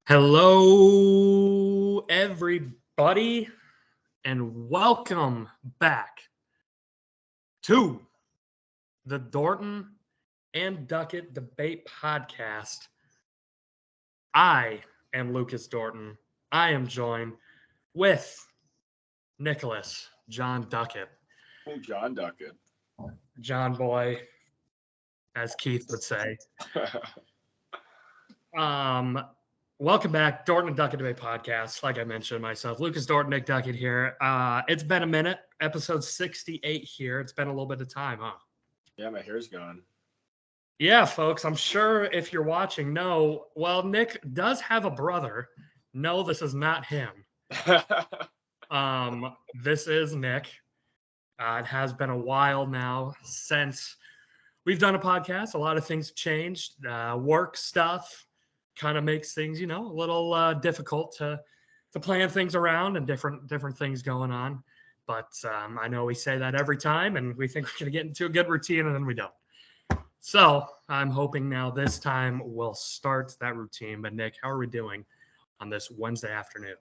Hello, everybody, and welcome back to the Dorton and Duckett Debate Podcast. I am Lucas Dorton. I am joined with Nicholas John Duckett, Oh, John Duetkott. John Boy, as Keith would say. Um, Welcome back, Dorton and Duckett Debate Podcast. Like I mentioned myself, Lucas Dorton, Nick Duckett here. It's been a minute. Episode 68 here. It's been a little bit of time, huh? Yeah, my hair's gone. Yeah, folks. I'm sure if you're watching, Nick does have a brother. No, this is not him. This is Nick. It has been a while now since we've done a podcast. A lot of things changed. Work stuff kind of makes things, a little difficult to plan things around and different things going on. But I know we say that every time, and we think we're going to get into a good routine, and then we don't. So I'm hoping now this time we'll start that routine. But Nick, how are we doing on this Wednesday afternoon?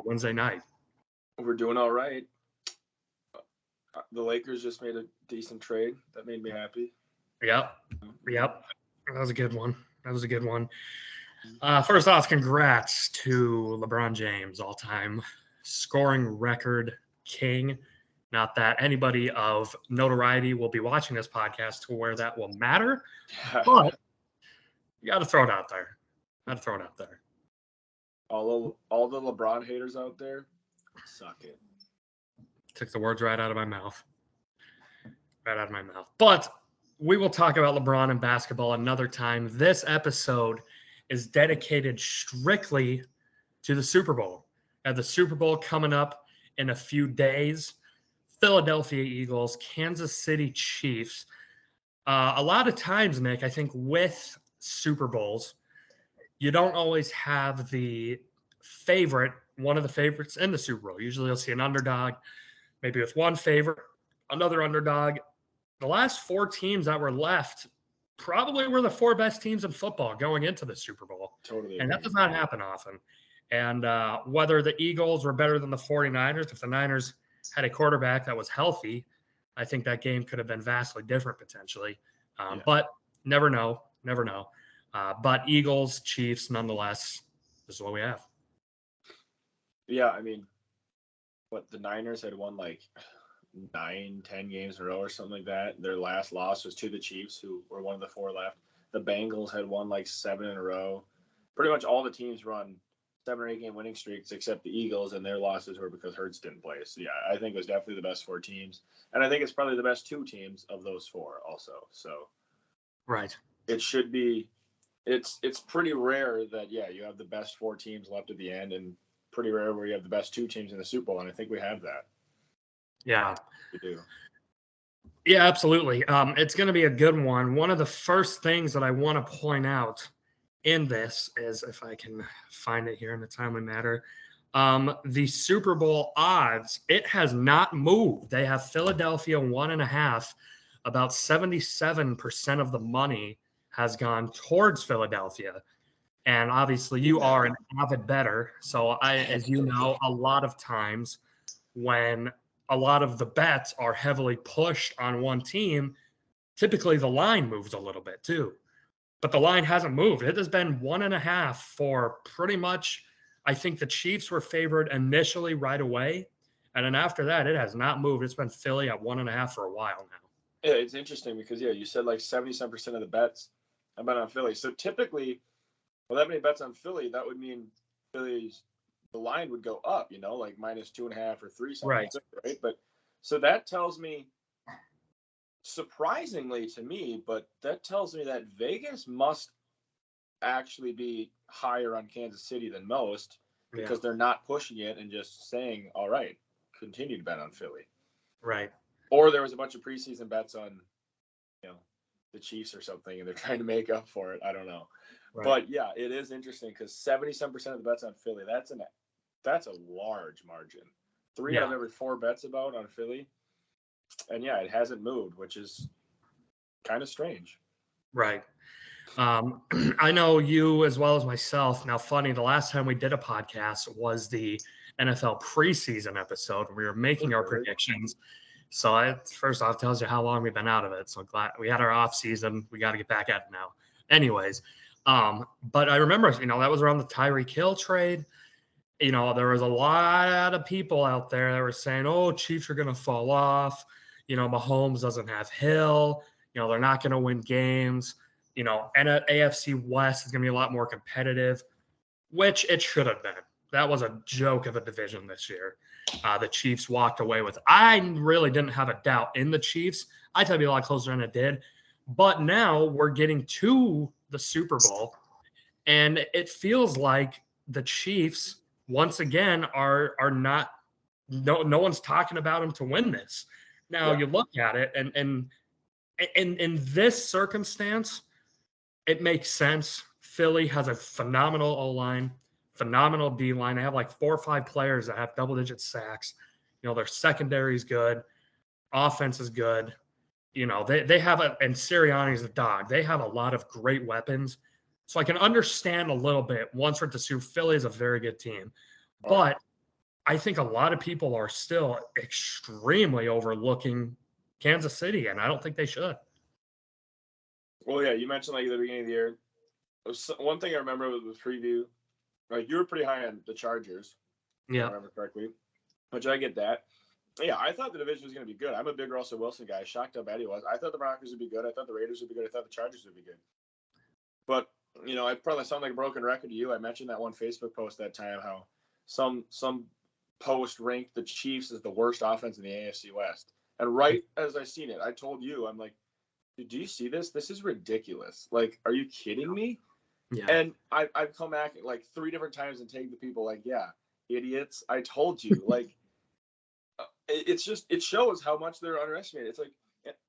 Wednesday night. We're doing all right. The Lakers just made a decent trade. That made me happy. Yep. That was a good one. First off, congrats to LeBron James, all-time scoring record king. Not that anybody of notoriety will be watching this podcast to where that will matter, but you got to throw it out there. All the LeBron haters out there, suck it. Took the words right out of my mouth. But we will talk about LeBron and basketball another time. This episode is dedicated strictly to the Super Bowl. The Super Bowl coming up in a few days. Philadelphia Eagles, Kansas City Chiefs. A lot of times, Nick, I think with Super Bowls, you don't always have one of the favorites in the Super Bowl. Usually you'll see an underdog, maybe with one favorite, another underdog. The last four teams that were left probably were the four best teams in football going into the Super Bowl. Totally. And that does not happen often. And whether the Eagles were better than the 49ers, if the Niners had a quarterback that was healthy, I think that game could have been vastly different potentially. But never know. But Eagles, Chiefs, nonetheless, this is what we have. Yeah, I mean, the Niners had won like 9-10 games in a row or something like that. Their last loss was to the Chiefs, who were one of the four left. The Bengals had won like 7 in a row. Pretty much all the teams run 7 or 8 game winning streaks except the Eagles, and their losses were because Hurts didn't play. So yeah, I think it was definitely the best 4 teams, and I think it's probably the best 2 teams of those 4 also. So right, it should be. It's pretty rare that you have the best 4 teams left at the end, and pretty rare where you have the best 2 teams in the Super Bowl, and I think we have that. Yeah, we do. Yeah, absolutely. It's going to be a good one. One of the first things that I want to point out in this is, if I can find it here in a timely manner, the Super Bowl odds, it has not moved. They have Philadelphia 1.5. About 77% of the money has gone towards Philadelphia. And obviously you are an avid bettor. So as you know, a lot of times when a lot of the bets are heavily pushed on one team, typically the line moves a little bit too. But the line hasn't moved. It has been 1.5 for pretty much, I think the Chiefs were favored initially right away. And then after that, it has not moved. It's been Philly at 1.5 for a while now. Yeah, it's interesting because, you said like 77% of the bets have been on Philly. So typically, that many bets on Philly, that would mean the line would go up, like -2.5 or 3 something. Right. But so that tells me, surprisingly to me, but that tells me that Vegas must actually be higher on Kansas City than most because they're not pushing it and just saying, all right, continue to bet on Philly. Right. Or there was a bunch of preseason bets on, the Chiefs or something, and they're trying to make up for it. I don't know. Right. But yeah, it is interesting because 77% of the bets on Philly, that's a large margin. 3 out of every 4 bets about on Philly. And it hasn't moved, which is kind of strange. Right. I know you as well as myself. Now, funny, the last time we did a podcast was the NFL preseason episode. We were making our predictions. So first off, tells you how long we've been out of it. So glad we had our off season. We got to get back at it now. Anyways, but I remember, that was around the Tyreek Hill trade. There was a lot of people out there that were saying, "Oh, Chiefs are going to fall off." Mahomes doesn't have Hill. They're not going to win games. And AFC West is going to be a lot more competitive, which it should have been. That was a joke of a division this year. The Chiefs walked away with. I really didn't have a doubt in the Chiefs. I thought it'd be a lot closer than it did. But now we're getting to the Super Bowl, and it feels like the Chiefs once again are not. No one's talking about them to win this. Now you look at it, and in this circumstance, it makes sense. Philly has a phenomenal O-line, phenomenal D-line. They have like 4 or 5 players that have double-digit sacks. Their secondary is good. Offense is good. They have and Sirianni's a dog. They have a lot of great weapons. So I can understand a little bit once we're at the Super. Philly is a very good team. But I think a lot of people are still extremely overlooking Kansas City, and I don't think they should. Well, yeah, you mentioned like at the beginning of the year. One thing I remember with the preview, like you were pretty high on the Chargers. Yeah, if I remember correctly. Which I get that. Yeah, I thought the division was going to be good. I'm a big Russell Wilson guy. Shocked how bad he was. I thought the Broncos would be good. I thought the Raiders would be good. I thought the Chargers would be good. But I probably sound like a broken record to you. I mentioned that one Facebook post that time how some post ranked the Chiefs as the worst offense in the AFC West. And right as I seen it, I told you, I'm like, dude, do you see this? This is ridiculous. Like, are you kidding me? Yeah. And I've come back like 3 different times and tagged the people like, yeah, idiots. I told you. Like, it shows how much they're underestimated. It's like,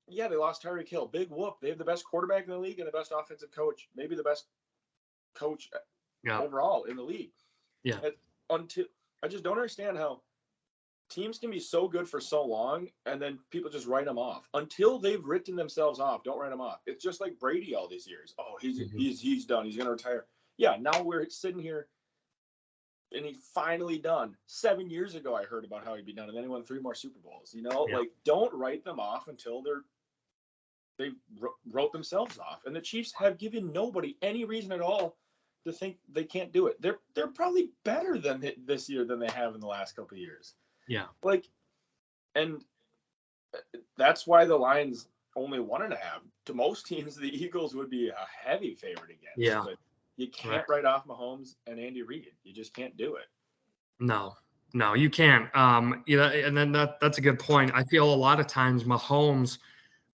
yeah, they lost Tyreek Hill. Big whoop. They have the best quarterback in the league and the best offensive coach. Maybe the best coach overall in the league. Yeah. I just don't understand how teams can be so good for so long and then people just write them off until they've written themselves off. Don't write them off. It's just like Brady all these years. Oh, he's done. He's going to retire. Yeah. Now we're sitting here and he's finally done. 7 years ago, I heard about how he'd be done, and then he won 3 more Super Bowls. Like don't write them off until they wrote themselves off. And the Chiefs have given nobody any reason at all to think they can't do it. They're probably better than this year than they have in the last couple of years. Yeah. And that's why the line's only 1.5. To most teams, the Eagles would be a heavy favorite against. Yeah. But you can't write off Mahomes and Andy Reid. You just can't do it. No, you can't. And then that's a good point. I feel a lot of times Mahomes,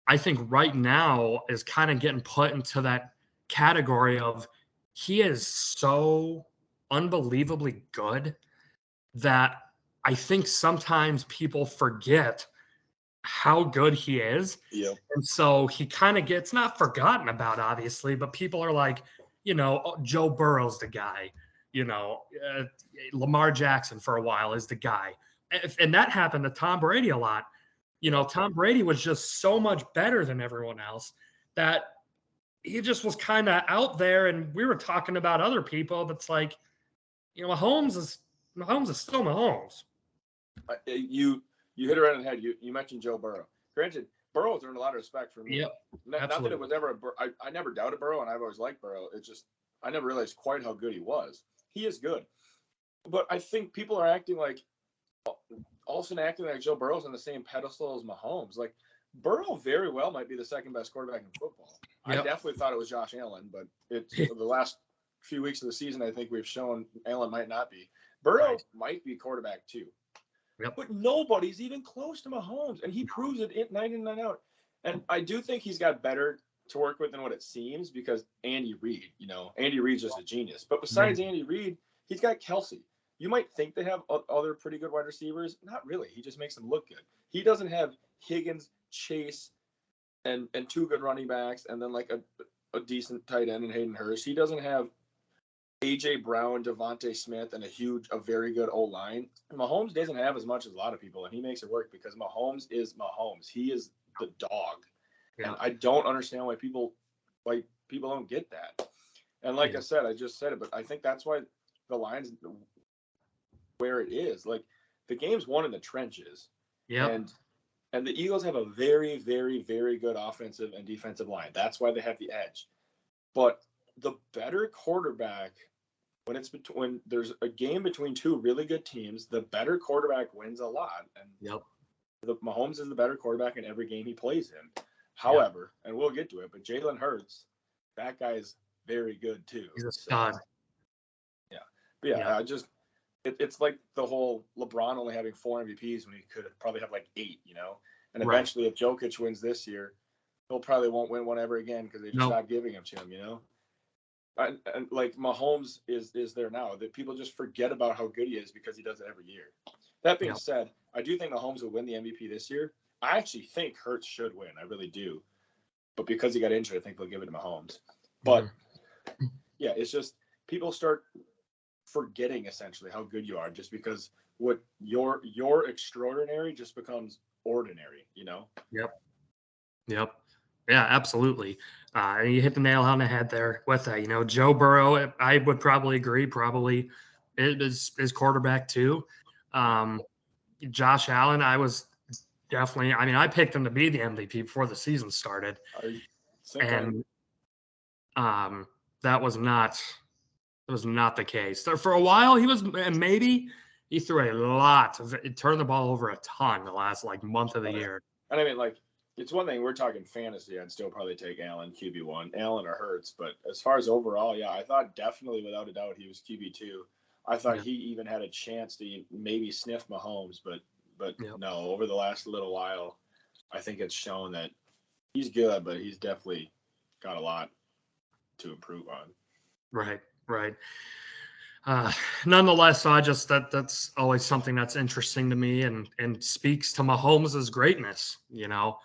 I think right now is kind of getting put into that category of he is so unbelievably good that I think sometimes people forget how good he is. Yeah. And so he kind of gets not forgotten about, obviously, but people are like, Joe Burrow's the guy, Lamar Jackson for a while is the guy. And that happened to Tom Brady a lot. Tom Brady was just so much better than everyone else that he just was kind of out there. And we were talking about other people. That's like, Mahomes is still Mahomes. You hit it right on the head. You mentioned Joe Burrow. Granted, Burrow's earned a lot of respect from me. Yep, not that it was ever I never doubted Burrow, and I've always liked Burrow. It's just I never realized quite how good he was. He is good. But I think people are acting like Joe Burrow's on the same pedestal as Mahomes. Like, Burrow very well might be the second best quarterback in football. Yep. I definitely thought it was Josh Allen, but the last few weeks of the season, I think we've shown Allen might not be. Burrow might be quarterback too. Yep. But nobody's even close to Mahomes, and he proves it 9 in, 9 out. And I do think he's got better to work with than what it seems because Andy Reid, Andy Reid's just a genius. But besides Andy Reid, he's got Kelsey. You might think they have other pretty good wide receivers. Not really. He just makes them look good. He doesn't have Higgins, Chase, and 2 good running backs, and then like a decent tight end in Hayden Hurst. He doesn't have A.J. Brown, Devontae Smith, and a very good O-line. Mahomes doesn't have as much as a lot of people, and he makes it work because Mahomes is Mahomes. He is the dog. Yeah. And I don't understand why people people don't get that. And like I said, I just said it, but I think that's why the Lions where it is. Like the game's won in the trenches. Yeah. And the Eagles have a very, very, very good offensive and defensive line. That's why they have the edge. But the better quarterback, when there's a game between two really good teams, the better quarterback wins a lot. And Mahomes is the better quarterback in every game he plays in. However, and we'll get to it, but Jalen Hurts, that guy is very good too. He's a stud. But I just it's like the whole LeBron only having 4 MVPs when he could probably have like 8, you know. And eventually, if Jokic wins this year, he'll probably won't win one ever again because they just stopped giving him to him, you know. And like Mahomes is there now. That people just forget about how good he is because he does it every year. That being said, I do think Mahomes will win the MVP this year. I actually think Hurts should win. I really do. But because he got injured, I think they'll give it to Mahomes. But yeah, it's just people start forgetting essentially how good you are just because what your extraordinary just becomes ordinary, you know? Yep. Yeah, absolutely. You hit the nail on the head there with that. You know, Joe Burrow, I would probably agree, probably is quarterback too. Josh Allen, I was definitely, I mean, I picked him to be the MVP before the season started. And that was not the case. So for a while, he was, and maybe he threw a lot of it, turned the ball over a ton the last like month of the year. And I mean, like, it's one thing we're talking fantasy. I'd still probably take Allen QB1, Allen or Hurts. But as far as overall, yeah, I thought definitely without a doubt he was QB2. I thought he even had a chance to maybe sniff Mahomes, but no. Over the last little while, I think it's shown that he's good, but he's definitely got a lot to improve on. Right. Nonetheless, I just that's always something that's interesting to me and speaks to Mahomes' greatness, you know,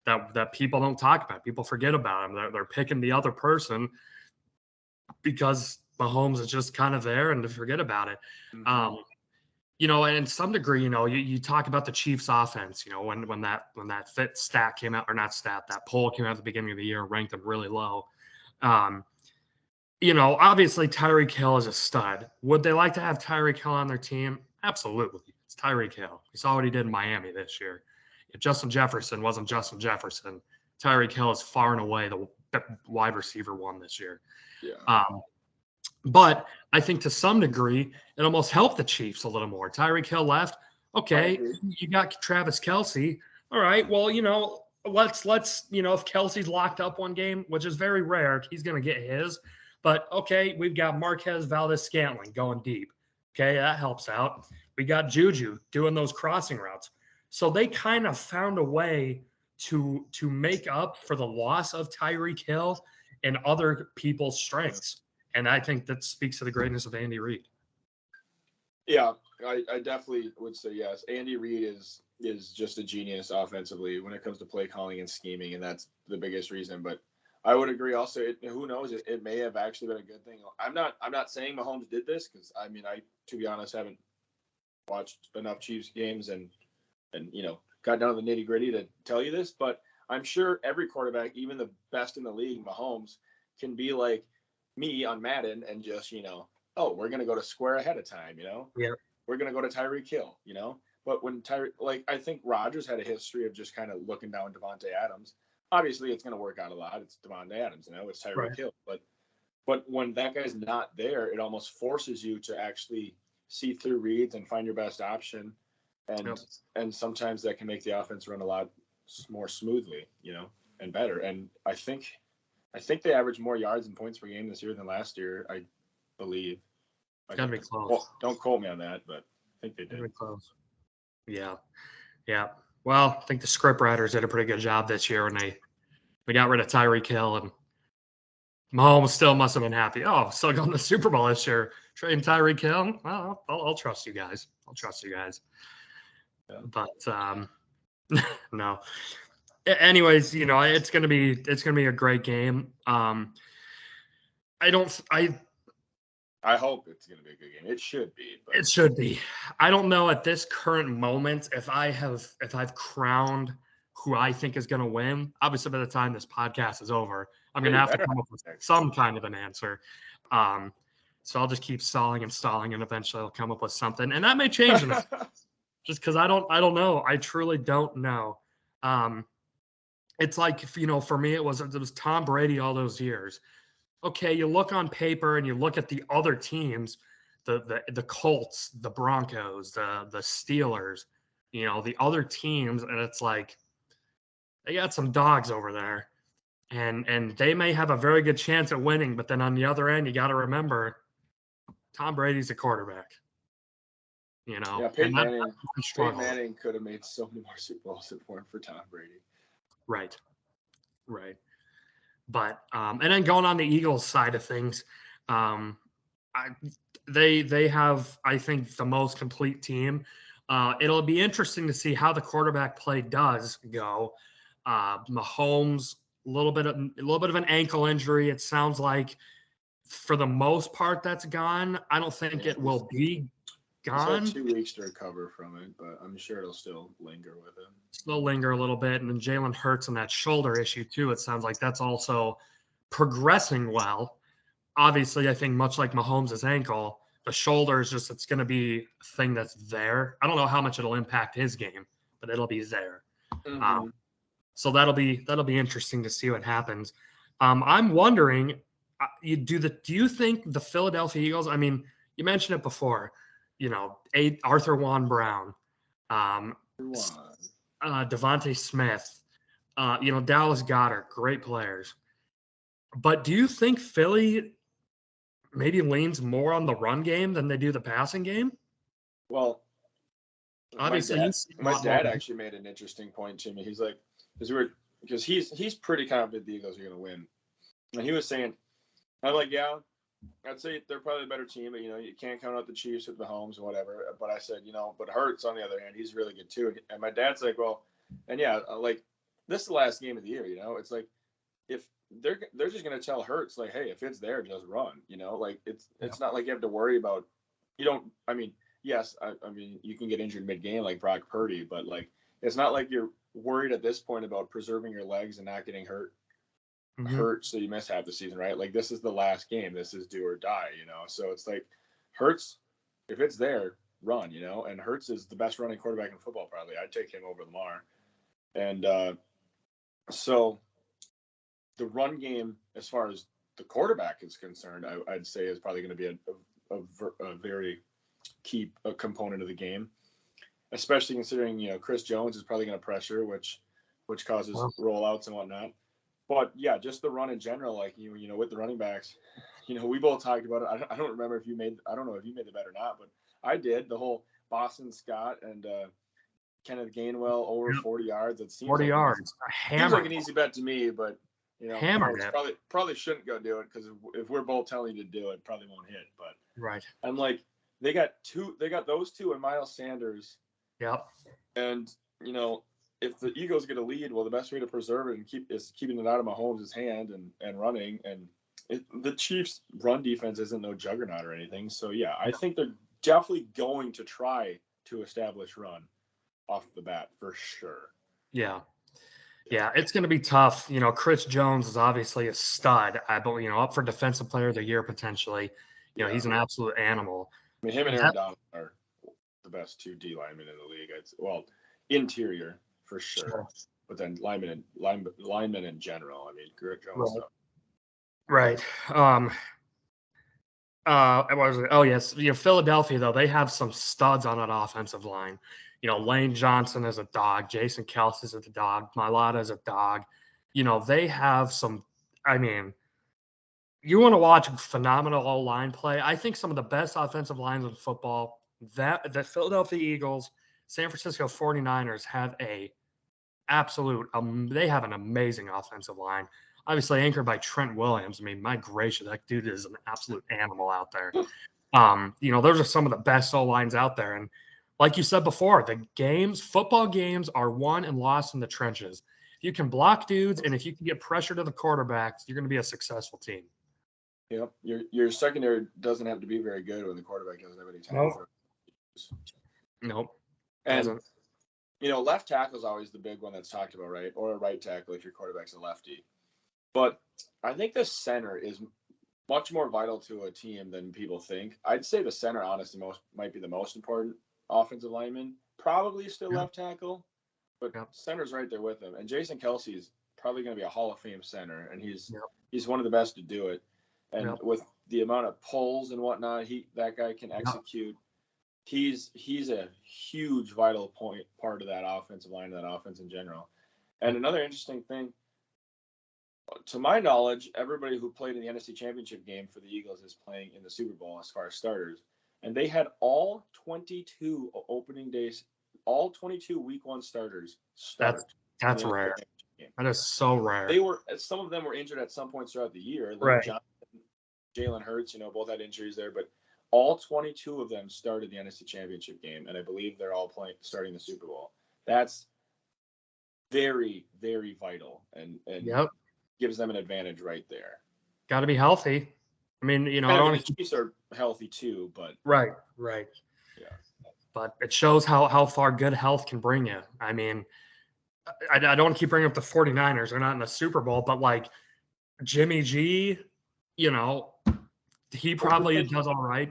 that people don't talk about. People forget about him. They're picking the other person because Mahomes is just kind of there and to forget about it. You know, and in some degree, you know, you talk about the Chiefs offense, you know, when that stat came out, or not stat, that poll came out at the beginning of the year, ranked them really low. You know, obviously Tyreek Hill is a stud. Would they like to have Tyreek Hill on their team? Absolutely. It's Tyreek Hill. We saw what he did in Miami this year. If Justin Jefferson wasn't Justin Jefferson, Tyreek Hill is far and away the wide receiver one this year. But I think to some degree, it almost helped the Chiefs a little more. Tyreek Hill left. Okay, you got Travis Kelce. All right, well, you know, let's you know, if Kelsey's locked up one game, which is very rare, he's going to get his. But, okay, we've got Marquez Valdez-Scantling going deep. Okay, that helps out. We got Juju doing those crossing routes. So they kind of found a way to make up for the loss of Tyreek Hill and other people's strengths. And I think that speaks to the greatness of Andy Reid. Yeah, I definitely would say yes. Andy Reid is just a genius offensively when it comes to play calling and scheming, and that's the biggest reason. But I would agree also. Who knows? It may have actually been a good thing. I'm not saying Mahomes did this because I mean to be honest haven't watched enough Chiefs games and you know got down to the nitty gritty to tell you this. But I'm sure every quarterback, even the best in the league, Mahomes, can be like me on Madden and just you know, oh, we're gonna go to square ahead of time. You know, we're gonna go to Tyreek Hill. You know, but when I think Rodgers had a history of just kind of looking down Devontae Adams. Obviously, it's going to work out a lot. It's Devontae Adams, you know, it's Tyreek Hill. But when that guy's not there, it almost forces you to actually see through reads and find your best option. And sometimes that can make the offense run a lot more smoothly, you know, and better. And I think they average more yards and points per game this year than last year, I believe. It's got to be close. Well, don't quote me on that, but I think they did. Very close. Yeah. Well, I think the script writers did a pretty good job this year when we got rid of Tyreek Hill, and Mahomes still must have been happy. Oh, still going to the Super Bowl this year. Trading Tyreek Hill. Well, I'll trust you guys. Yeah. But no. Anyways, you know, it's gonna be a great game. I hope it's going to be a good game. It should be. But. It should be. I don't know at this current moment if I've crowned who I think is going to win. Obviously, by the time this podcast is over, I'm Yeah, going to you have to better. come up with some kind of an answer. So I'll just keep stalling, and eventually I'll come up with something. And that may change in just because I don't know. I truly don't know. It's like, for me, it was Tom Brady all those years. Okay, you look on paper and you look at the other teams, the Colts, the Broncos, the Steelers, the other teams, and it's like they got some dogs over there, and they may have a very good chance at winning, but then on the other end, you got to remember Tom Brady's a quarterback, Yeah, and that's Peyton struggle. Manning could have made so many more Super Bowls if it weren't for Tom Brady. Right. But and then going on the Eagles side of things, um, they have, I think, the most complete team. It'll be interesting to see how the quarterback play does go. Mahomes, a little bit of an ankle injury. It sounds like for the most part that's gone. I don't think it will be He's had gone. 2 weeks to recover from it, but I'm sure it'll still linger with him. Still linger a little bit, and then Jalen Hurts and that shoulder issue too. It sounds like that's also progressing well. Obviously, I think much like Mahomes' ankle, the shoulder is just, it's going to be a thing that's there. I don't know how much it'll impact his game, but it'll be there. Mm-hmm. So that'll be interesting to see what happens. I'm wondering, do you think the Philadelphia Eagles? I mean, you mentioned it before. Arthur Juan Brown, Devontae Smith, Dallas Goedert, great players. But do you think Philly maybe leans more on the run game than they do the passing game? Well, Obviously, my dad actually made an interesting point to me. He's like, because he's pretty confident the Eagles are going to win, and he was saying, I'm like, yeah, I'd say they're probably a better team, but you can't count out the Chiefs with Mahomes or whatever. But I said, but Hurts on the other hand, he's really good too. And my dad's like, well, and yeah, like this is the last game of the year. It's like if they're just gonna tell Hurts like, hey, if it's there, just run. Like it's not like you have to worry about. You don't. I mean, yes, I mean you can get injured mid-game like Brock Purdy, but like it's not like you're worried at this point about preserving your legs and not getting hurt so you miss half the season, right? Like this is the last game. This is do or die, So it's like Hurts, if it's there, run, And Hurts is the best running quarterback in football, probably. I'd take him over Lamar. And so the run game, as far as the quarterback is concerned, I'd say is probably going to be a very key component of the game, especially considering Chris Jones is probably going to pressure, which causes rollouts and whatnot. But yeah, just the run in general, like with the running backs, we both talked about it. I don't remember if you made. I don't know if you made the bet or not, but I did. The whole Boston Scott and Kenneth Gainwell over 40 yards. It seems 40 like yards. Seems like an easy bet to me, but hammered it. Probably shouldn't go do it because if we're both telling you to do it, probably won't hit. But right, I'm like they got those two and Miles Sanders. Yep. And if the Eagles get a lead, well, the best way to preserve it is keeping it out of Mahomes' hand and running. And the Chiefs' run defense isn't no juggernaut or anything. So yeah, I think they're definitely going to try to establish run off the bat for sure. Yeah, it's going to be tough. Chris Jones is obviously a stud. I believe, up for Defensive Player of the Year potentially. He's an absolute animal. I mean, him and Aaron Donald are the best 2 D linemen in the league. Interior for sure, but then linemen in general. I mean, Greg Jones stuff. Right. What was it? Oh yes, Philadelphia though, they have some studs on that offensive line. Lane Johnson is a dog. Jason Kelce is a dog. Mailata is a dog. They have some. I mean, you want to watch phenomenal O-line play. I think some of the best offensive lines in football. That the Philadelphia Eagles, San Francisco 49ers have a absolute. They have an amazing offensive line. Obviously anchored by Trent Williams. I mean, my gracious, that dude is an absolute animal out there. Those are some of the best O-lines out there. And like you said before, football games are won and lost in the trenches. If you can block dudes and if you can get pressure to the quarterbacks, you're going to be a successful team. Yep. Your secondary doesn't have to be very good when the quarterback doesn't have any time for it. Nope. And left tackle is always the big one that's talked about, right? Or a right tackle if your quarterback's a lefty. But I think the center is much more vital to a team than people think. I'd say the center, honestly, might be the most important offensive lineman. Probably still Yep. left tackle, but Yep. center's right there with him. And Jason Kelsey is probably going to be a Hall of Fame center, and Yep. he's one of the best to do it. And Yep. with the amount of pulls and whatnot, that guy can Yep. execute. He's a huge vital part of that offensive line, that offense in general. And another interesting thing, to my knowledge, everybody who played in the NFC Championship game for the Eagles is playing in the Super Bowl as far as starters. And they had all 22 opening days, all 22 week one starters start. That's rare. That is so rare. Some of them were injured at some points throughout the year. Right. Johnson, Jalen Hurts, both had injuries there, but all 22 of them started the NFC Championship game, and I believe they're all starting the Super Bowl. That's very, very vital, and Yep. gives them an advantage right there. Got to be healthy. I mean, the Chiefs are healthy too, but right. Yeah. But it shows how far good health can bring you. I mean, I don't want to keep bringing up the 49ers. They're not in the Super Bowl, but like Jimmy G, he probably does all right.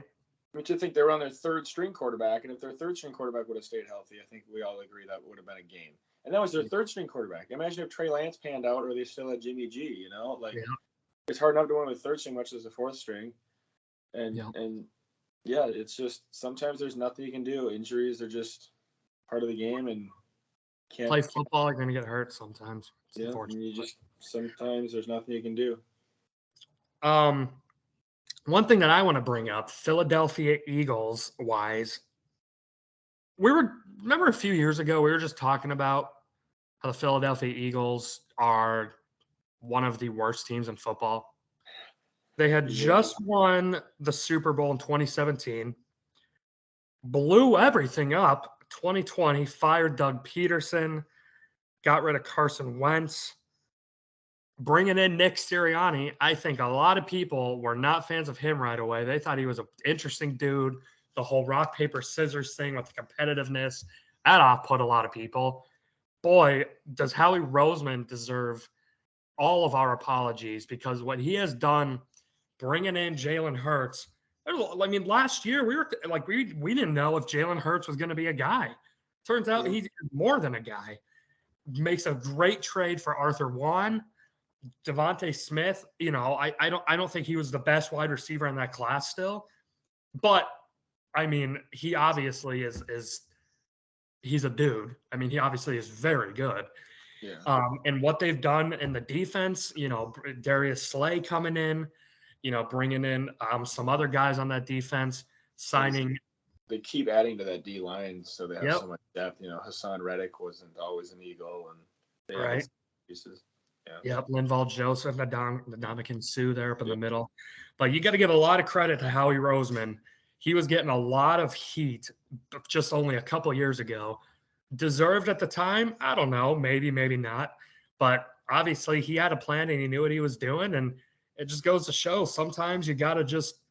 I mean, to think they were on their third string quarterback, and if their third string quarterback would have stayed healthy, I think we all agree that would have been a game. And that was their third string quarterback. Imagine if Trey Lance panned out, or they still had Jimmy G. It's hard enough to win with third string, much as the fourth string. And it's just sometimes there's nothing you can do. Injuries are just part of the game, and can't play football. You're going to get hurt sometimes. Yeah, and sometimes there's nothing you can do. One thing that I want to bring up, Philadelphia Eagles wise, remember a few years ago, we were just talking about how the Philadelphia Eagles are one of the worst teams in football. They had just won the Super Bowl in 2017, blew everything up 2020, fired Doug Peterson, got rid of Carson Wentz, bringing in Nick Sirianni. I think a lot of people were not fans of him right away. They thought he was an interesting dude. The whole rock, paper, scissors thing with the competitiveness, that off-put a lot of people. Boy, does Howie Roseman deserve all of our apologies, because what he has done bringing in Jalen Hurts. I mean, last year we didn't know if Jalen Hurts was going to be a guy. Turns out he's more than a guy. Makes a great trade for Arthur Juan. Devontae Smith, I don't think he was the best wide receiver in that class still, but I mean, he obviously is he's a dude. I mean, he obviously is very good. Yeah. And what they've done in the defense, Darius Slay coming in, bringing in some other guys on that defense, signing. They keep adding to that D line, so they have so much depth. Hassan Reddick wasn't always an Eagle, and they added pieces. Yeah. Yep, Linval Joseph, Ndamukong Suh there up in the middle. But you got to give a lot of credit to Howie Roseman. He was getting a lot of heat just only a couple years ago. Deserved at the time? I don't know. Maybe, maybe not. But obviously he had a plan and he knew what he was doing. And it just goes to show sometimes you got to just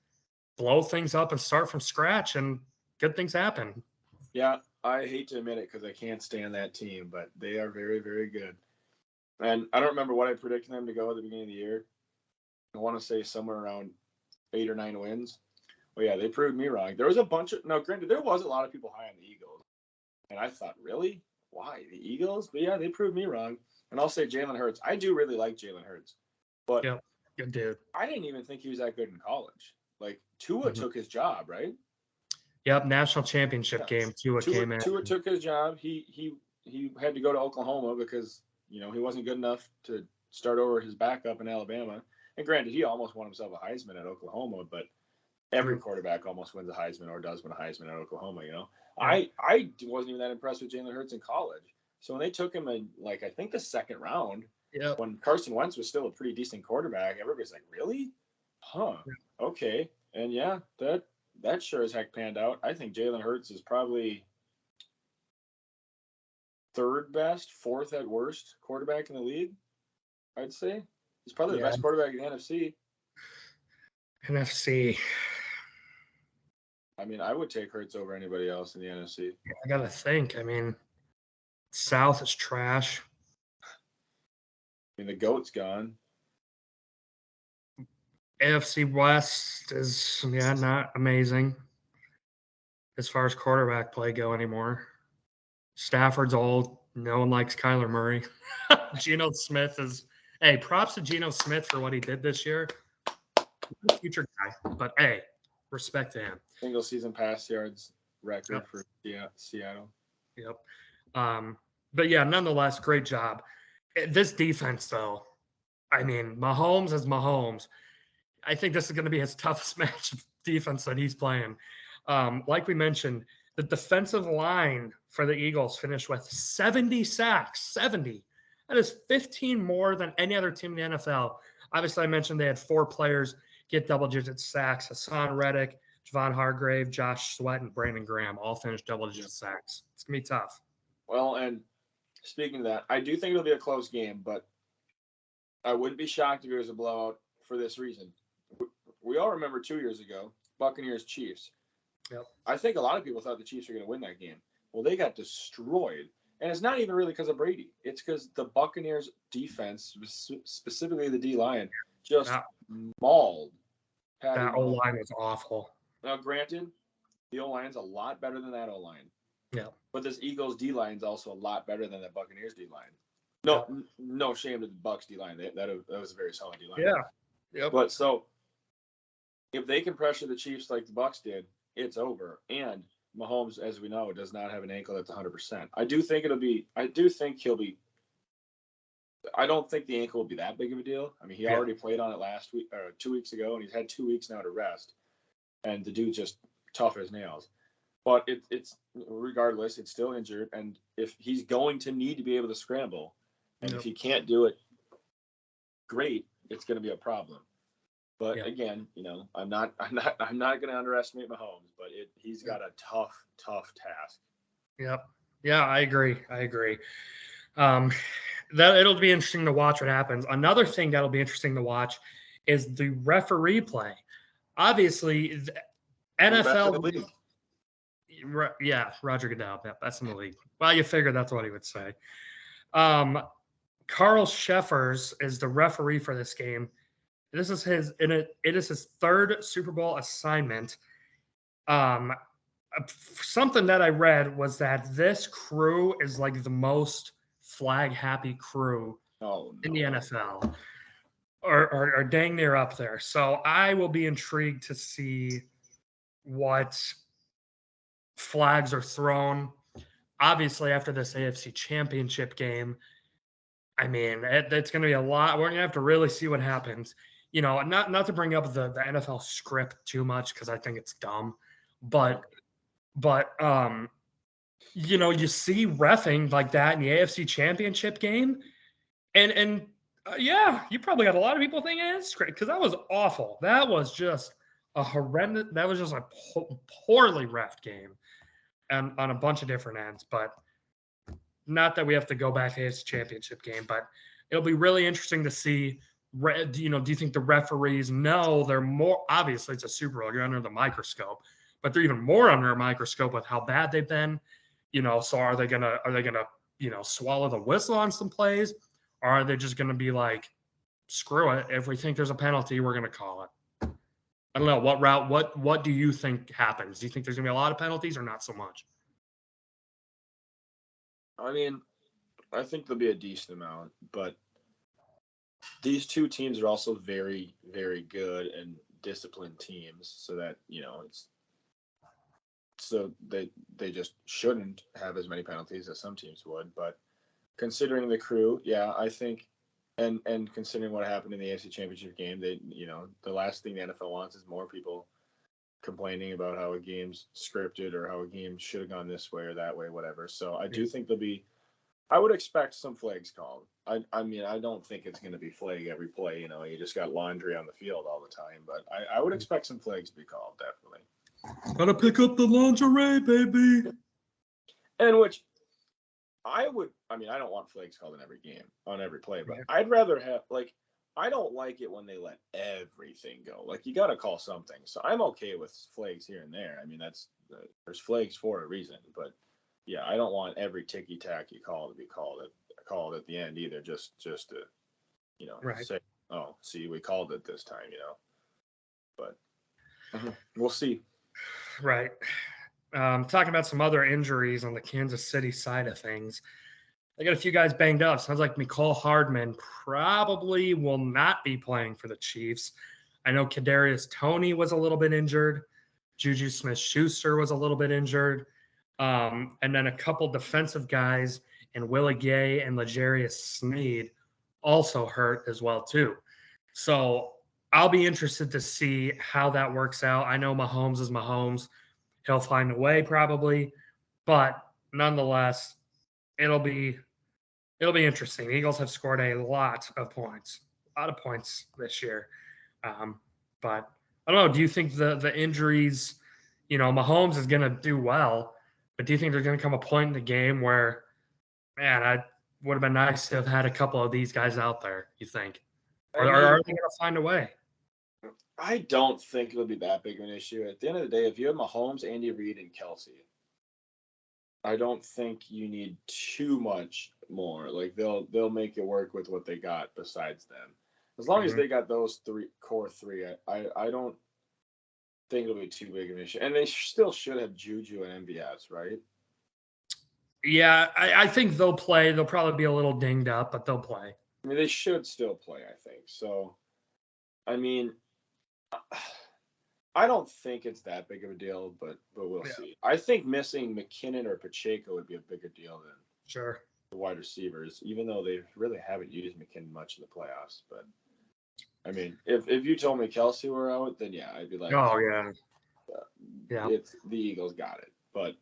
blow things up and start from scratch, and good things happen. Yeah, I hate to admit it because I can't stand that team, but they are very, very good. And I don't remember what I predicted them to go at the beginning of the year. I want to say somewhere around 8 or 9 wins. Well, yeah, they proved me wrong. There was a bunch of – no, granted, there was a lot of people high on the Eagles. And I thought, really? Why? The Eagles? But, yeah, they proved me wrong. And I'll say Jalen Hurts. I do really like Jalen Hurts. But good dude. I didn't even think he was that good in college. Like, Tua took his job, right? Yep, national championship game. Tua came in. Tua took his job. He had to go to Oklahoma because – he wasn't good enough to start over his backup in Alabama. And granted, he almost won himself a Heisman at Oklahoma, but every quarterback almost wins a Heisman or does win a Heisman at Oklahoma, Yeah. I wasn't even that impressed with Jalen Hurts in college. So when they took him in, I think the second round, when Carson Wentz was still a pretty decent quarterback, everybody's like, really? Huh. Okay. And, yeah, that sure as heck panned out. I think Jalen Hurts is probably – third best, fourth at worst quarterback in the league, I'd say. He's probably the best quarterback in the NFC. I mean, I would take Hurts over anybody else in the NFC. I got to think. I mean, South is trash. I mean, the GOAT's gone. AFC West is not amazing as far as quarterback play go anymore. Stafford's old. No one likes Kyler Murray. Geno Smith is. Hey, props to Geno Smith for what he did this year. Future guy, but hey, respect to him. Single season pass yards record Yep. for Seattle. Yep. But yeah, nonetheless, great job. This defense, though, I mean, Mahomes is Mahomes. I think this is going to be his toughest match of defense that he's playing. Like we mentioned, the defensive line for the Eagles finished with 70 sacks. 70. That is 15 more than any other team in the NFL. Obviously, I mentioned they had 4 players get double-digit sacks. Hassan Reddick, Javon Hargrave, Josh Sweat, and Brandon Graham all finished double-digit sacks. It's going to be tough. Well, and speaking of that, I do think it'll be a close game, but I wouldn't be shocked if it was a blowout for this reason. We all remember 2 years ago, Buccaneers-Chiefs. Yep. I think a lot of people thought the Chiefs were going to win that game. Well, they got destroyed. And it's not even really because of Brady. It's because the Buccaneers defense, specifically the D-line, just mauled Patty That Mahomes. O-line was awful. Now, granted, the O-line's a lot better than that O-line. Yeah. But this Eagles D-line's also a lot better than the Buccaneers D-line. No shame to the Bucs D-line. That was a very solid D-line. Yeah. Yep. But so, if they can pressure the Chiefs like the Bucs did, it's over. And Mahomes, as we know, does not have an ankle that's 100%. I don't think the ankle will be that big of a deal. I mean, he already played on it last week or 2 weeks ago, and he's had 2 weeks now to rest. And the dude's just tough as nails. But it's regardless, it's still injured. And if he's going to need to be able to scramble, and if he can't do it, great, it's going to be a problem. But again, I'm not going to underestimate Mahomes, but he's got a tough task. Yep. Yeah, I agree. That it'll be interesting to watch what happens. Another thing that'll be interesting to watch is the referee play. Obviously, the NFL. Yeah, Roger Goodell. Yeah, that's in the league. Well, you figured that's what he would say. Carl Sheffers is the referee for this game. This is it is his 3rd Super Bowl assignment. Something that I read was that this crew is like the most flag happy crew in the NFL, or dang near up there. So I will be intrigued to see what flags are thrown. Obviously, after this AFC Championship game, I mean, it's going to be a lot. We're going to have to really see what happens. Not to bring up the NFL script too much because I think it's dumb, but you see reffing like that in the AFC Championship game, and you probably got a lot of people thinking it's great because that was awful. That was just a horrendous. That was just a poorly reffed game, and on a bunch of different ends. But not that we have to go back to his championship game, but it'll be really interesting to see. Do you think the referees know they're more obviously it's a Super Bowl, you're under the microscope, but they're even more under a microscope with how bad they've been. So are they gonna swallow the whistle on some plays, or are they just gonna be like, screw it, if we think there's a penalty, we're gonna call it? I don't know what do you think happens? Do you think there's gonna be a lot of penalties or not so much? I mean, I think there'll be a decent amount, but these two teams are also very, very good and disciplined teams, so that they just shouldn't have as many penalties as some teams would. But considering the crew, I think, and considering what happened in the AFC Championship game, the last thing the NFL wants is more people complaining about how a game's scripted or how a game should have gone this way or that way, whatever. So I do think I would expect some flags called. I mean, I don't think it's going to be flag every play. You just got laundry on the field all the time. But I would expect some flags to be called, definitely. Gotta pick up the lingerie, baby. And which I don't want flags called in every game, on every play. But I'd rather have, I don't like it when they let everything go. You got to call something. So I'm okay with flags here and there. I mean, there's flags for a reason. But yeah, I don't want every ticky-tacky call to be called at the end either, just to, say, oh, see, we called it this time, But we'll see. Right. Talking about some other injuries on the Kansas City side of things. They got a few guys banged up. Sounds like Mecole Hardman probably will not be playing for the Chiefs. I know Kadarius Toney was a little bit injured. Juju Smith-Schuster was a little bit injured. And then a couple defensive guys and Willie Gay and L'Jarius Sneed also hurt as well too. So I'll be interested to see how that works out. I know Mahomes is Mahomes. He'll find a way probably, but nonetheless, it'll be interesting. Eagles have scored a lot of points this year. But I don't know. Do you think the injuries, Mahomes is going to do well, but do you think there's going to come a point in the game where, man, I would have been nice to have had a couple of these guys out there, you think? Or are they going to find a way? I don't think it'll be that big of an issue. At the end of the day, if you have Mahomes, Andy Reid, and Kelsey, I don't think you need too much more. Like they'll make it work with what they got besides them. As long as they got those core three, I don't think it'll be too big of an issue. And they still should have Juju and MVS, right? Yeah, I think they'll play. They'll probably be a little dinged up, but they'll play. I mean, they should still play, I think. So, I mean, I don't think it's that big of a deal, but we'll see. I think missing McKinnon or Pacheco would be a bigger deal than the wide receivers, even though they really haven't used McKinnon much in the playoffs. But I mean, if you told me Kelsey were out, then yeah, I'd be like, oh yeah, it's the Eagles got it. But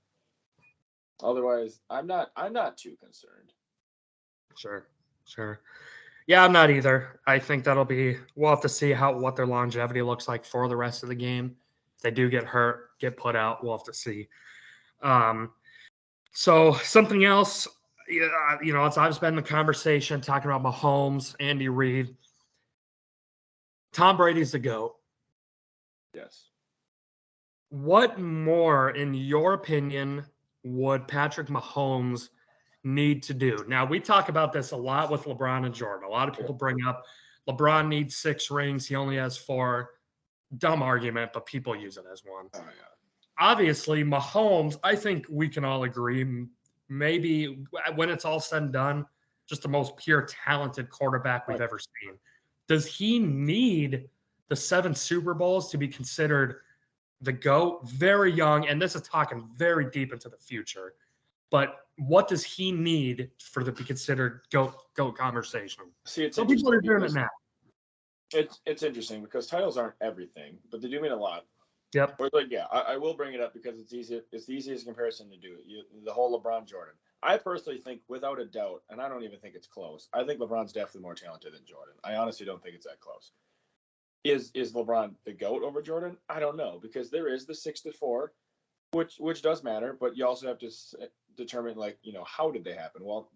otherwise, I'm not too concerned. Sure. Yeah, I'm not either. I think we'll have to see what their longevity looks like for the rest of the game. If they do get hurt, get put out, we'll have to see. So something else, it's I've been in the conversation talking about Mahomes, Andy Reid. Tom Brady's the GOAT. Yes. What more, in your opinion, would Patrick Mahomes need to do? Now, we talk about this a lot with LeBron and Jordan. A lot of people bring up LeBron needs 6 rings. He only has 4. Dumb argument, but people use it as one. Oh, yeah. Obviously, Mahomes, I think we can all agree, maybe when it's all said and done, just the most pure talented quarterback we've ever seen. Does he need the 7 Super Bowls to be considered the GOAT? Very young, and this is talking very deep into the future. But what does he need for to be considered GOAT conversation? See, some people are doing it now. It's interesting because titles aren't everything, but they do mean a lot. Yep. But like, yeah, I will bring it up because it's easy. It's the easiest comparison to do. The whole LeBron Jordan. I personally think, without a doubt, and I don't even think it's close. I think LeBron's definitely more talented than Jordan. I honestly don't think it's that close. Is LeBron the GOAT over Jordan? I don't know, because there is the 6-4, which does matter, but you also have to determine, like, how did they happen? Well,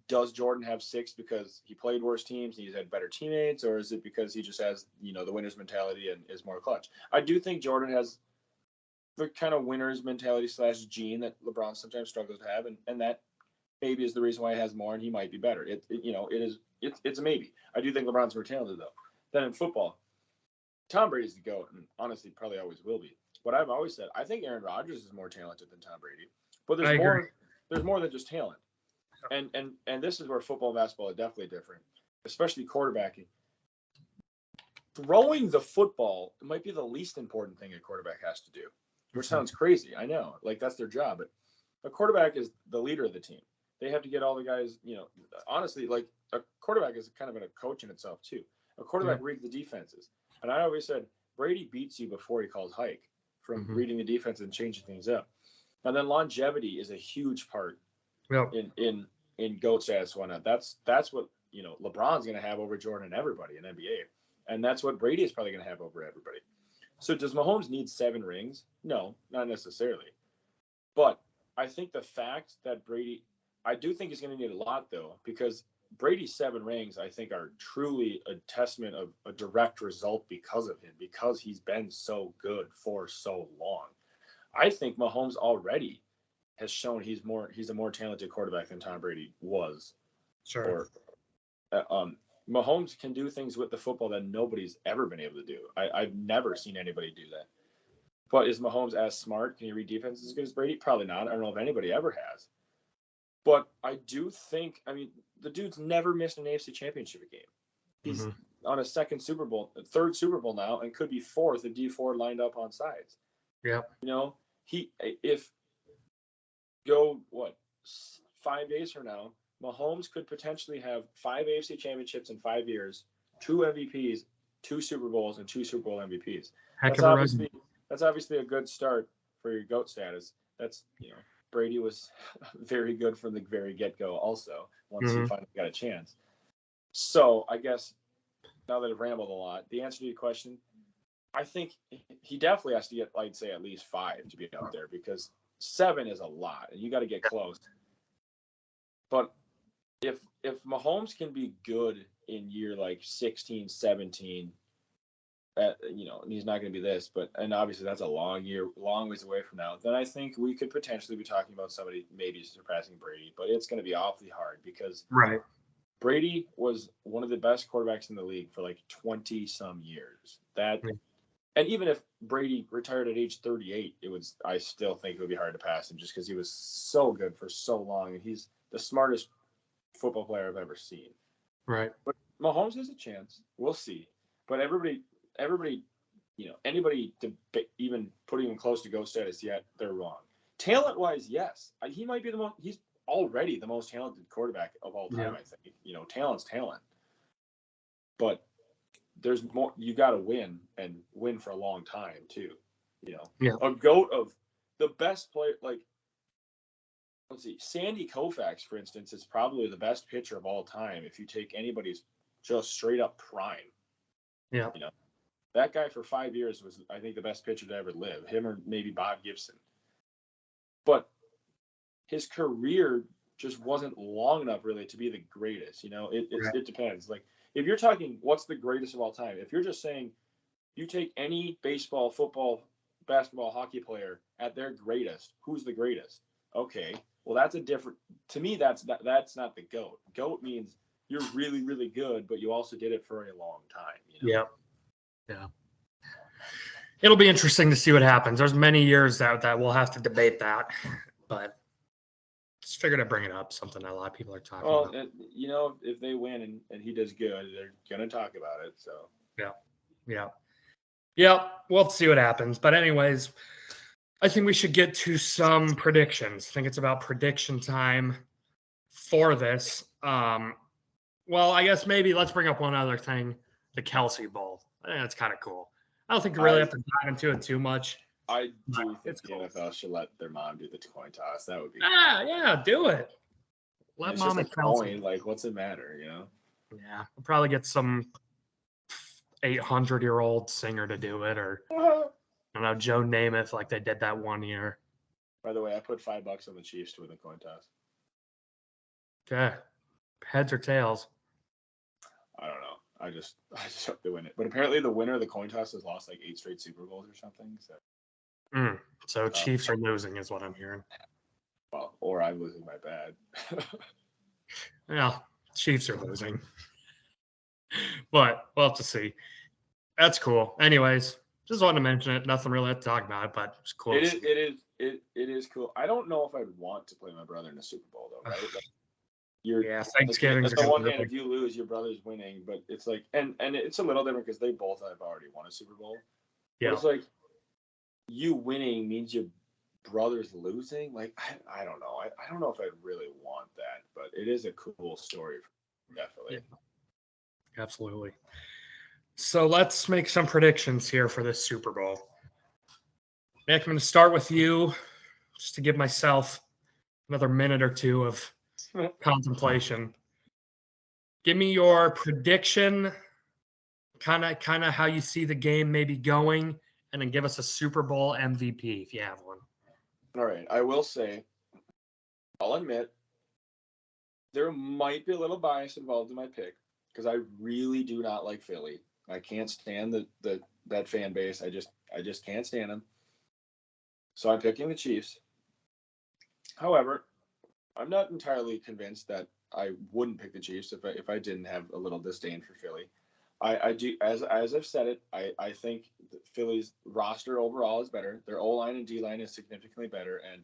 does Jordan have 6 because he played worse teams and he's had better teammates, or is it because he just has the winner's mentality and is more clutch? I do think Jordan has the kind of winner's mentality / gene that LeBron sometimes struggles to have, and that maybe is the reason why he has more and he might be better. It's a maybe. I do think LeBron's more talented though. Then in football, Tom Brady's the GOAT, and honestly probably always will be. But I've always said I think Aaron Rodgers is more talented than Tom Brady. But there's more. There's more than just talent. And this is where football and basketball are definitely different, especially quarterbacking. Throwing the football might be the least important thing a quarterback has to do, which sounds crazy. I know, like that's their job, but a quarterback is the leader of the team. They have to get all the guys, honestly, like a quarterback is kind of a coach in itself too. A quarterback reads the defenses. And I always said, Brady beats you before he calls hike from reading the defense and changing things up. And then longevity is a huge part in GOAT status. Whatnot. That's what LeBron's going to have over Jordan and everybody in NBA, and that's what Brady is probably going to have over everybody. So does Mahomes need 7 rings? No, not necessarily. But I think the fact that I do think he's going to need a lot though, because Brady's 7 rings, I think, are truly a testament of a direct result because of him, because he's been so good for so long. I think Mahomes already has shown he's a more talented quarterback than Tom Brady was. Sure. Mahomes can do things with the football that nobody's ever been able to do. I've never seen anybody do that. But is Mahomes as smart? Can he read defense as good as Brady? Probably not. I don't know if anybody ever has. But I do think, I mean, the dude's never missed an AFC Championship game. He's on a third Super Bowl now, and could be fourth if D Ford lined up on sides. Yeah. You know, 5 days from now, Mahomes could potentially have 5 AFC Championships in 5 years, 2 MVPs, 2 Super Bowls, and 2 Super Bowl MVPs. That's obviously a good start for your GOAT status. That's, Brady was very good from the very get-go also, once he finally got a chance. So I guess, now that I've rambled a lot, the answer to your question, I think he definitely has to get, I'd say, at least 5 to be up there, because 7 is a lot, and you got to get close. But if Mahomes can be good in year 16, 17, he's not going to be this, and obviously that's a long ways away from now, then I think we could potentially be talking about somebody maybe surpassing Brady, but it's going to be awfully hard because Brady was one of the best quarterbacks in the league for 20 some years. And even if Brady retired at age 38, I still think it would be hard to pass him just because he was so good for so long, and he's the smartest football player I've ever seen. Right. But Mahomes has a chance. We'll see. But everybody, anybody to even put him close to GOAT status yet, they're wrong. Talent-wise, yes. He might be he's already the most talented quarterback of all time, I think. Talent's talent. But there's more. You got to win, and win for a long time, too. A GOAT of the best player, let's see, Sandy Koufax, for instance, is probably the best pitcher of all time if you take anybody's just straight up prime. Yeah. That guy for 5 years was, I think, the best pitcher to ever live. Him or maybe Bob Gibson. But his career just wasn't long enough, really, to be the greatest. It depends. If you're talking what's the greatest of all time, if you're just saying you take any baseball, football, basketball, hockey player at their greatest, who's the greatest? Okay, well, that's a different. To me, that's not the GOAT. GOAT means you're really, really good, but you also did it for a long time. Yeah. It'll be interesting to see what happens. There's many years that we'll have to debate that, but just figured I'd bring it up. Something that a lot of people are talking about. Well, if they win and he does good, they're gonna talk about it. So yeah. We'll see what happens. But anyways, I think we should get to some predictions. I think it's about prediction time for this. Well, I guess maybe let's bring up one other thing, the Kelsey Bowl. I think that's kind of cool. I don't think you really have to dive into it too much. I do think the NFL should let their mom do the coin toss. That would be yeah, do it. Let mom and Kelsey. Coin, what's it matter, Yeah, we'll probably get some 800-year-old singer to do it, or I don't know, Joe Namath, like they did that one year. By the way, I put $5 on the Chiefs to win the coin toss. Okay, heads or tails? I don't know. I just hope they win it. But apparently the winner of the coin toss has lost 8 straight Super Bowls or something. So Chiefs are losing is what I'm hearing. Well, or I'm losing my bad. Yeah, Chiefs are losing. But we'll have to see. That's cool. Anyways, just wanted to mention it. Nothing really to talk about, but it's cool. It is cool. I don't know if I'd want to play my brother in a Super Bowl though, right? Thanksgiving. On the one hand, if you lose, your brother's winning, but it's and it's a little different because they both have already won a Super Bowl. Yeah, but it's you winning means your brother's losing. I don't know. I don't know if I'd really want that, but it is a cool story, definitely. Yeah. Absolutely. So let's make some predictions here for this Super Bowl. Nick, I'm going to start with you, just to give myself another minute or two of contemplation. Give me your prediction, kind of how you see the game maybe going, and then give us a Super Bowl MVP if you have one. All right. I will say, I'll admit, there might be a little bias involved in my pick because I really do not like Philly. I can't stand that fan base. I just can't stand them. So I'm picking the Chiefs. However, I'm not entirely convinced that I wouldn't pick the Chiefs if I didn't have a little disdain for Philly. I do, as I've said it, I think Philly's roster overall is better. Their O line and D line is significantly better, and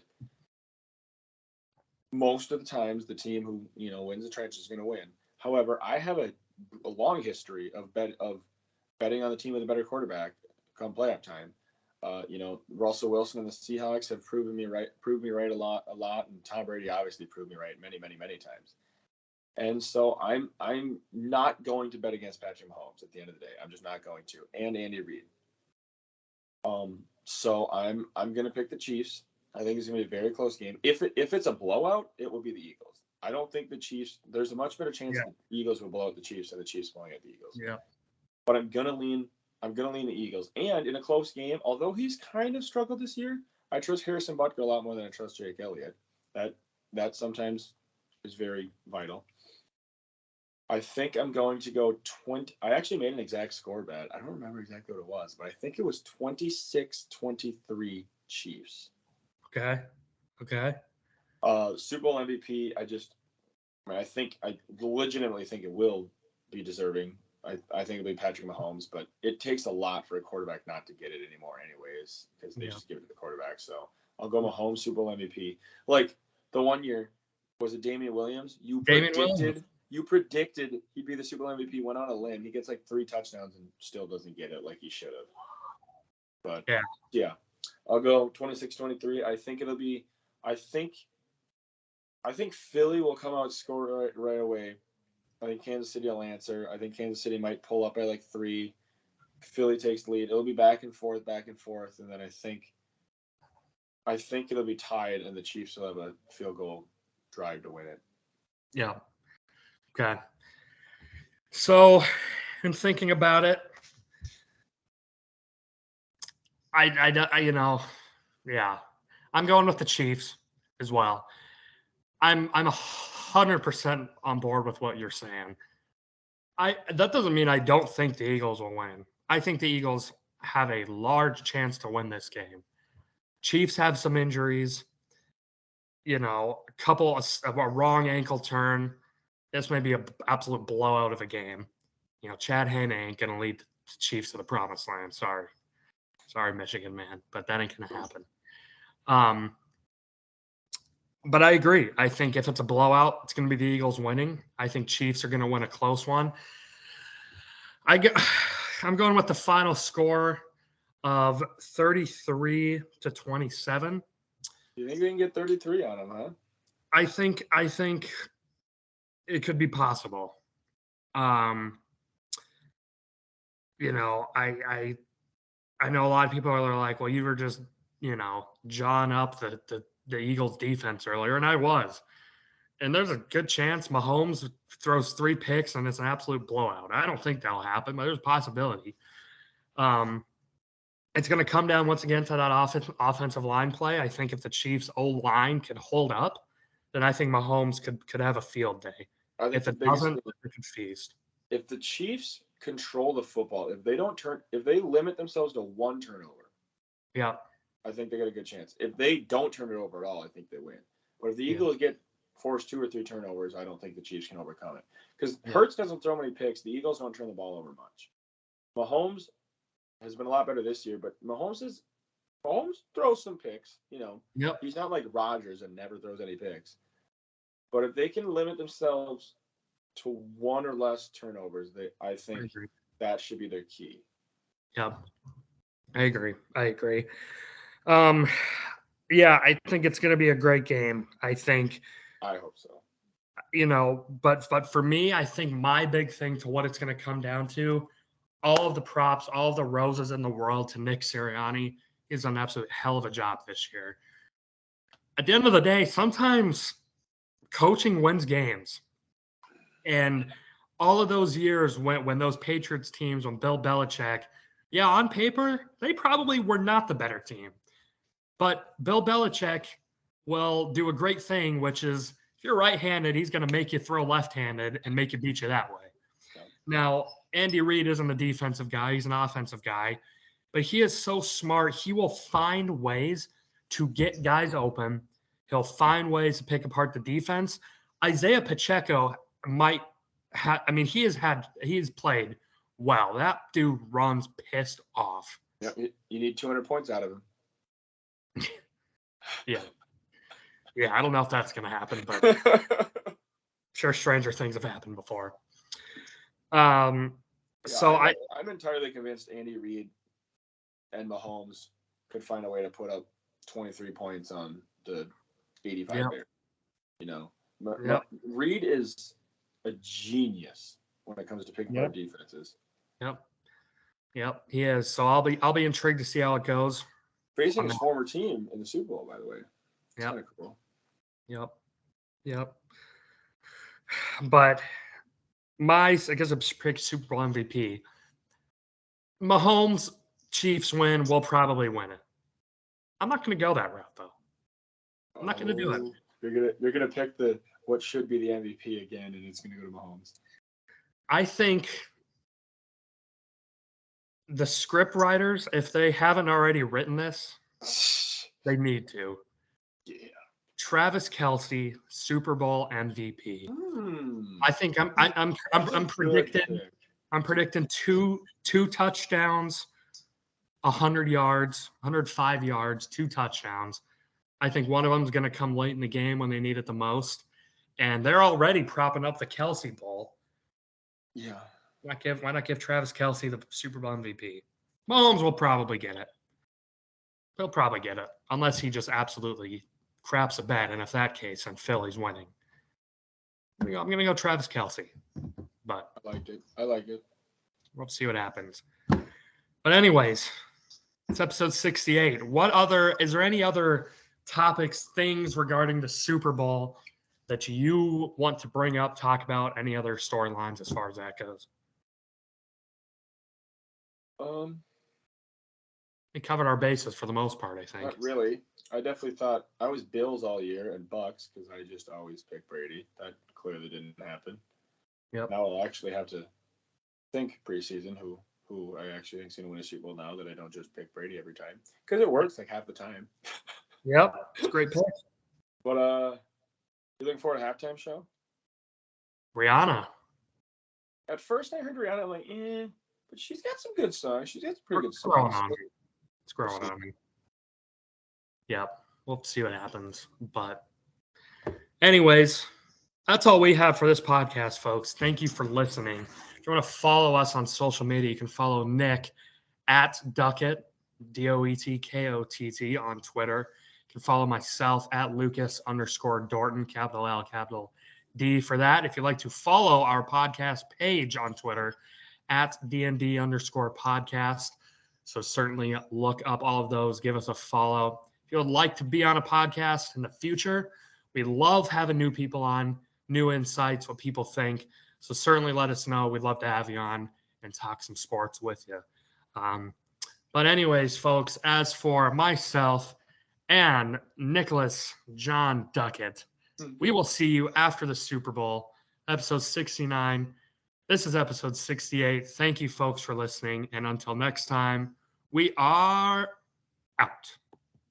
most of the times the team who wins the trench is going to win. However, I have a long history of betting on the team with a better quarterback come playoff time. Russell Wilson and the Seahawks have proved me right a lot, and Tom Brady obviously proved me right many, many, many times. And so I'm not going to bet against Patrick Mahomes at the end of the day. I'm just not going to. And Andy Reid. So I'm going to pick the Chiefs. I think it's going to be a very close game. If it's a blowout, it will be the Eagles. I don't think the Chiefs. There's a much better chance the Eagles will blow out the Chiefs than the Chiefs blowing out the Eagles. Yeah. But I'm gonna lean the Eagles. And in a close game, although he's kind of struggled this year, I trust Harrison Butker a lot more than I trust Jake Elliott. That sometimes is very vital. I think I'm going to go 20. I actually made an exact score bet. I don't remember exactly what it was, but I think it was 26-23 Chiefs. Okay. Super Bowl MVP. I legitimately think it will be deserving. I think it'll be Patrick Mahomes, but it takes a lot for a quarterback not to get it anymore anyways, because they just give it to the quarterback. So I'll go Mahomes, Super Bowl MVP. Like the one year, was it Damian Williams? You predicted he'd be the Super Bowl MVP, went on a limb. He gets like 3 touchdowns and still doesn't get it like he should have. But yeah. I'll go 26-23. I think Philly will come out and score right away. I think Kansas City will answer. I think Kansas City might pull up by like 3. Philly takes the lead. It'll be back and forth, and then I think it'll be tied, and the Chiefs will have a field goal drive to win it. Yeah. Okay. So, in thinking about it, I'm going with the Chiefs as well. I'm 100% on board with what you're saying. That doesn't mean I don't think the Eagles will win. I think the Eagles have a large chance to win this game. Chiefs have some injuries. A couple of a wrong ankle turn. This may be an absolute blowout of a game. Chad Henne ain't going to lead the Chiefs to the promised land. Sorry, Michigan, man, but that ain't going to happen. But I agree. I think if it's a blowout, it's going to be the Eagles winning. I think Chiefs are going to win a close one. I'm going with the final score of 33-27. You think they can get 33 on them, huh? I think it could be possible. I know a lot of people are like, well, you were just, jawing up the Eagles defense earlier, and I was. And there's a good chance Mahomes throws 3 picks and it's an absolute blowout. I don't think that'll happen, but there's a possibility. It's going to come down once again to that offensive line play. I think if the Chiefs' O-line can hold up, then I think Mahomes could have a field day. If it doesn't, it could feast. If the Chiefs control the football, if they limit themselves to 1 turnover, yeah, I think they got a good chance. If they don't turn it over at all, I think they win. But if the Eagles get forced 2 or 3 turnovers, I don't think the Chiefs can overcome it. Because Hurts doesn't throw many picks. The Eagles don't turn the ball over much. Mahomes has been a lot better this year, but Mahomes throws some picks. He's not like Rodgers and never throws any picks. But if they can limit themselves to 1 or less turnovers, I think that should be their key. Yep, I agree. Yeah, I think it's going to be a great game. I hope so. But for me, I think my big thing to what it's going to come down to, all of the props, all of the roses in the world to Nick Sirianni. He's done an absolute hell of a job this year. At the end of the day, sometimes coaching wins games. And all of those years when those Patriots teams, when Bill Belichick, on paper, they probably were not the better team. But Bill Belichick will do a great thing, which is if you're right-handed, he's going to make you throw left-handed and make you beat you that way. Now, Andy Reid isn't a defensive guy. He's an offensive guy. But he is so smart. He will find ways to get guys open. He'll find ways to pick apart the defense. Isaiah Pacheco might have. I mean, he's played well. That dude runs pissed off. Yep, you need 200 points out of him. Yeah. Yeah, I don't know if that's going to happen, but I'm sure stranger things have happened before. I'm entirely convinced Andy Reid and Mahomes could find a way to put up 23 points on the 85 Bears. You know, Reid is a genius when it comes to picking apart defenses. Yep, he is. So I'll be intrigued to see how it goes. Facing his former team in the Super Bowl, by the way. It's kind of cool. Yep. But I guess I'm pick Super Bowl MVP. Mahomes, Chiefs win. We'll probably win it. I'm not going to go that route though. I'm not going to do it. You're gonna pick what should be the MVP again, and it's going to go to Mahomes. I think the script writers, if they haven't already written this, they need to. Yeah. Travis Kelce, Super Bowl MVP. I think I'm predicting. I'm predicting two touchdowns, 100 yards, 105 yards, 2 touchdowns. I think one of them is going to come late in the game when they need it the most, and they're already propping up the Kelce Bowl. Yeah. Why not give Travis Kelce the Super Bowl MVP? Mahomes will probably get it. He'll probably get it, unless he just absolutely craps a bet, and if that case, then Philly's winning. I'm going to go Travis Kelce, but I like it. We'll see what happens. But anyways, it's episode 68. Is there any other topics, things regarding the Super Bowl that you want to bring up, talk about, any other storylines as far as that goes? We covered our bases for the most part, I think. Not really. I definitely thought I was Bills all year and Bucks because I just always pick Brady. That clearly didn't happen. Yep. Now I'll actually have to think preseason who I actually think is going to win a Super Bowl now that I don't just pick Brady every time because it works like half the time. Yep, it's a great pick. But you looking forward to halftime show? Rihanna. At first I heard Rihanna, I'm like, but she's got some good songs. She's got some pretty good songs. It's growing on me. Yep, we'll see what happens. But anyways, that's all we have for this podcast, folks. Thank you for listening. If you want to follow us on social media, you can follow Nick at Doetkott, Doetkott on Twitter. You can follow myself at Lucas_Dorton, capital L, capital D for that. If you'd like to follow our podcast page on Twitter at DND_podcast. So certainly look up all of those. Give us a follow. If you would like to be on a podcast in the future, we love having new people on, new insights, what people think. So certainly let us know. We'd love to have you on and talk some sports with you. But anyways, folks, as for myself and Nicholas John Doetkott, we will see you after the Super Bowl, episode 69. This is episode 68. Thank you, folks, for listening. And until next time, we are out.